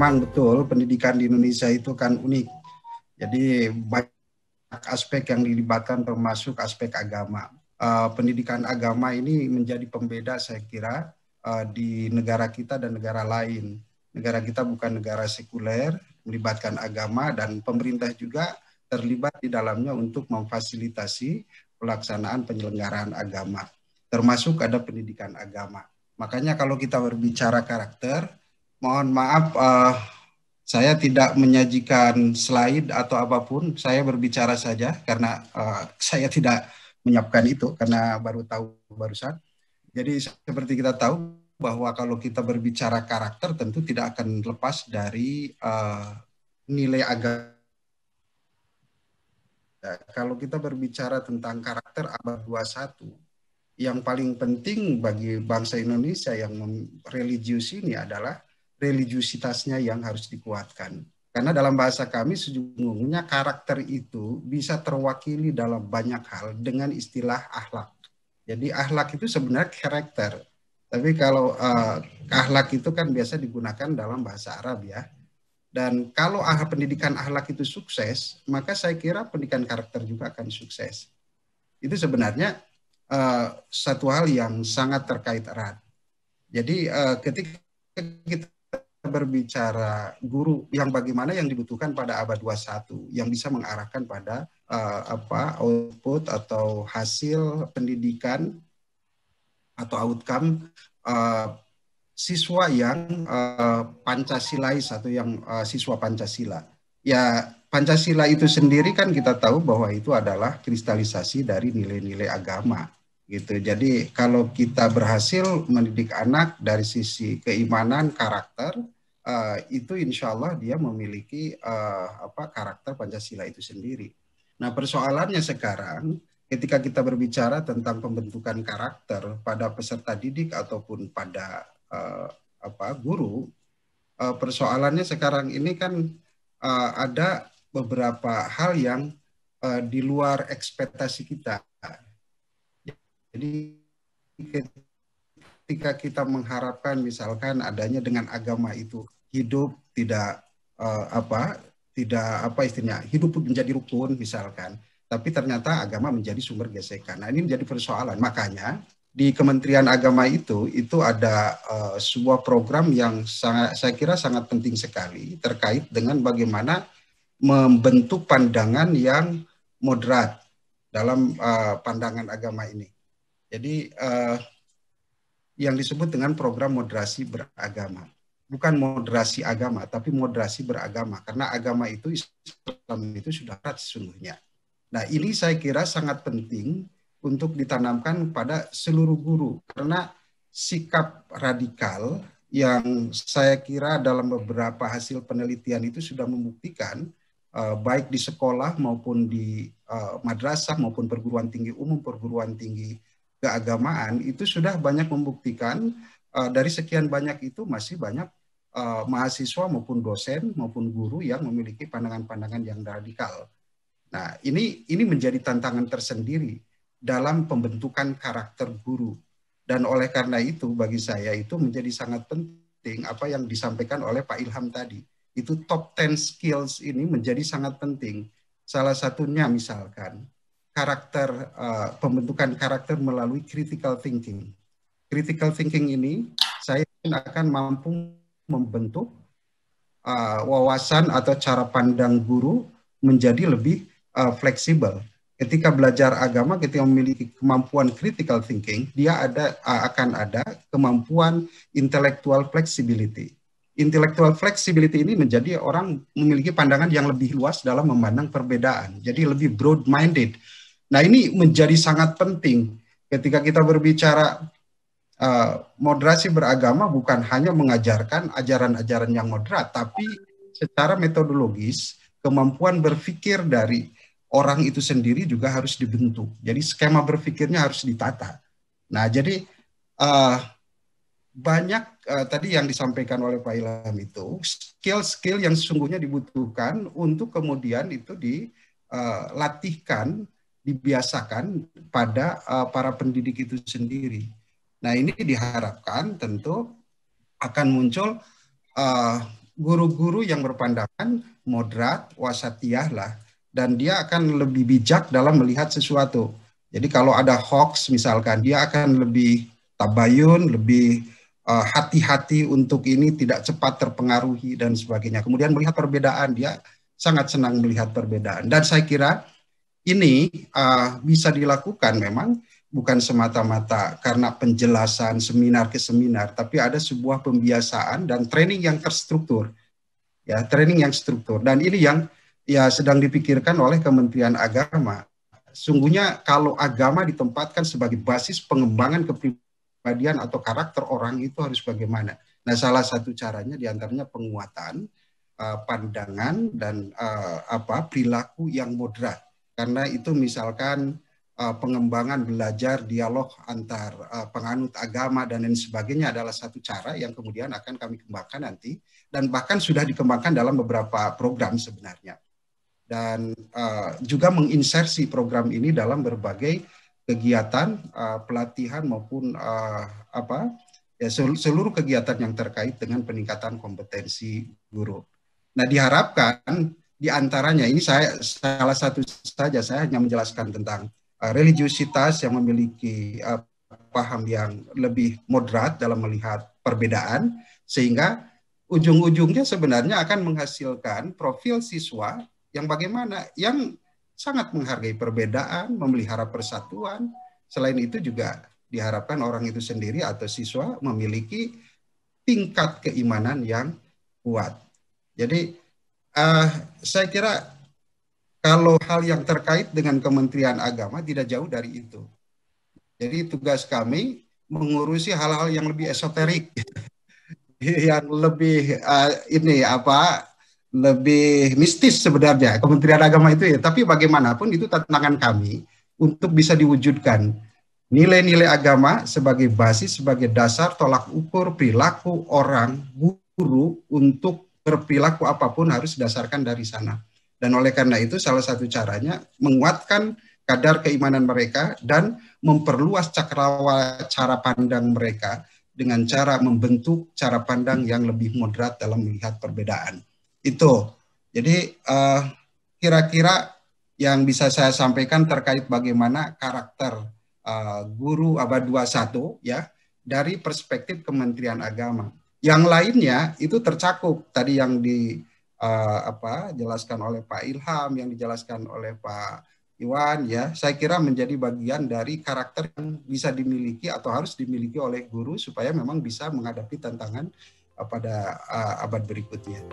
memang betul pendidikan di Indonesia itu kan unik. Jadi banyak aspek yang dilibatkan termasuk aspek agama. Pendidikan agama ini menjadi pembeda saya kira di negara kita dan negara lain. Negara kita bukan negara sekuler, melibatkan agama dan pemerintah juga terlibat di dalamnya untuk memfasilitasi pelaksanaan penyelenggaraan agama. Termasuk ada pendidikan agama. Makanya kalau kita berbicara karakter, mohon maaf saya tidak menyajikan slide atau apapun, saya berbicara saja karena saya tidak menyiapkan itu karena baru tahu barusan. Jadi seperti kita tahu bahwa kalau kita berbicara karakter tentu tidak akan lepas dari nilai agama. Kalau kita berbicara tentang karakter abad 21, yang paling penting bagi bangsa Indonesia yang religius ini adalah religiusitasnya yang harus dikuatkan. Karena dalam bahasa kami sejujurnya karakter itu bisa terwakili dalam banyak hal dengan istilah akhlak. Jadi akhlak itu sebenarnya karakter. Tapi kalau akhlak itu kan biasa digunakan dalam bahasa Arab ya. Dan kalau pendidikan akhlak itu sukses, maka saya kira pendidikan karakter juga akan sukses. Itu sebenarnya satu hal yang sangat terkait erat. Jadi ketika kita berbicara guru yang bagaimana yang dibutuhkan pada abad 21 yang bisa mengarahkan pada output atau hasil pendidikan atau outcome siswa yang Pancasilais atau yang siswa Pancasila. Ya, Pancasila itu sendiri kan kita tahu bahwa itu adalah kristalisasi dari nilai-nilai agama gitu. Jadi kalau kita berhasil mendidik anak dari sisi keimanan, karakter, itu insya Allah dia memiliki karakter Pancasila itu sendiri. Nah, persoalannya sekarang ketika kita berbicara tentang pembentukan karakter pada peserta didik ataupun pada guru, persoalannya sekarang ini kan ada beberapa hal yang di luar ekspektasi kita. Jadi ketika kita mengharapkan misalkan adanya dengan agama itu hidup tidak istilahnya hidup menjadi rukun misalkan, tapi ternyata agama menjadi sumber gesekan. Nah, ini menjadi persoalan. Makanya di Kementerian Agama itu ada sebuah program yang saya kira sangat penting sekali terkait dengan bagaimana membentuk pandangan yang moderat dalam pandangan agama ini. Jadi yang disebut dengan program moderasi beragama. Bukan moderasi agama, tapi moderasi beragama. Karena agama itu, Islam itu sudah berat sesungguhnya. Nah, ini saya kira sangat penting untuk ditanamkan pada seluruh guru. Karena sikap radikal yang saya kira dalam beberapa hasil penelitian itu sudah membuktikan, baik di sekolah maupun di madrasah maupun perguruan tinggi umum, perguruan tinggi keagamaan, itu sudah banyak membuktikan dari sekian banyak itu masih banyak mahasiswa maupun dosen maupun guru yang memiliki pandangan-pandangan yang radikal. Nah, ini menjadi tantangan tersendiri dalam pembentukan karakter guru. Dan oleh karena itu bagi saya itu menjadi sangat penting apa yang disampaikan oleh Pak Ilham tadi. Itu top 10 skills ini menjadi sangat penting. Salah satunya misalkan pembentukan karakter melalui critical thinking. Critical thinking ini saya akan mampu membentuk wawasan atau cara pandang guru menjadi lebih fleksibel. Ketika belajar agama, ketika memiliki kemampuan critical thinking, dia akan ada kemampuan intellectual flexibility. Intellectual flexibility ini menjadi orang memiliki pandangan yang lebih luas dalam memandang perbedaan. Jadi lebih broad-minded. Nah, ini menjadi sangat penting ketika kita berbicara moderasi beragama bukan hanya mengajarkan ajaran-ajaran yang moderat, tapi secara metodologis kemampuan berpikir dari orang itu sendiri juga harus dibentuk. Jadi skema berpikirnya harus ditata. Nah, jadi banyak tadi yang disampaikan oleh Pak Ilham itu skill-skill yang sesungguhnya dibutuhkan untuk kemudian itu dilatihkan, dibiasakan pada para pendidik itu sendiri. Nah, ini diharapkan tentu akan muncul guru-guru yang berpandangan moderat, wasatiyah lah, dan dia akan lebih bijak dalam melihat sesuatu. Jadi kalau ada hoax misalkan, dia akan lebih tabayun, lebih hati-hati untuk ini tidak cepat terpengaruhi dan sebagainya. Kemudian melihat perbedaan, dia sangat senang melihat perbedaan. Dan saya kira ini bisa dilakukan memang bukan semata-mata karena penjelasan seminar ke seminar, tapi ada sebuah pembiasaan dan training yang terstruktur, ya, training yang struktur. Dan ini yang ya sedang dipikirkan oleh Kementerian Agama. Sungguhnya kalau agama ditempatkan sebagai basis pengembangan kepribadian atau karakter orang itu harus bagaimana? Nah, salah satu caranya diantaranya penguatan pandangan dan perilaku yang moderat. Karena itu misalkan pengembangan belajar dialog antar penganut agama dan lain sebagainya adalah satu cara yang kemudian akan kami kembangkan nanti, dan bahkan sudah dikembangkan dalam beberapa program sebenarnya. Dan juga menginsersi program ini dalam berbagai kegiatan pelatihan maupun seluruh kegiatan yang terkait dengan peningkatan kompetensi guru. Nah, diharapkan diantaranya ini saya salah satu saja, saya hanya menjelaskan tentang religiusitas yang memiliki paham yang lebih moderat dalam melihat perbedaan, sehingga ujung-ujungnya sebenarnya akan menghasilkan profil siswa yang bagaimana, yang sangat menghargai perbedaan, memelihara persatuan. Selain itu juga diharapkan orang itu sendiri atau siswa memiliki tingkat keimanan yang kuat. Jadi saya kira kalau hal yang terkait dengan Kementerian Agama tidak jauh dari itu. Jadi tugas kami mengurusi hal-hal yang lebih esoterik, yang lebih lebih mistis sebenarnya Kementerian Agama itu ya. Tapi bagaimanapun itu tantangan kami untuk bisa diwujudkan nilai-nilai agama sebagai basis, sebagai dasar tolak ukur perilaku orang, guru untuk berperilaku apapun harus didasarkan dari sana. Dan oleh karena itu salah satu caranya menguatkan kadar keimanan mereka dan memperluas cakrawala cara pandang mereka dengan cara membentuk cara pandang yang lebih moderat dalam melihat perbedaan. Itu. Jadi kira-kira yang bisa saya sampaikan terkait bagaimana karakter guru abad 21 ya dari perspektif Kementerian Agama. Yang lainnya itu tercakup tadi yang dijelaskan oleh Pak Ilham, yang dijelaskan oleh Pak Iwan ya. Saya kira menjadi bagian dari karakter yang bisa dimiliki atau harus dimiliki oleh guru supaya memang bisa menghadapi tantangan pada abad berikutnya.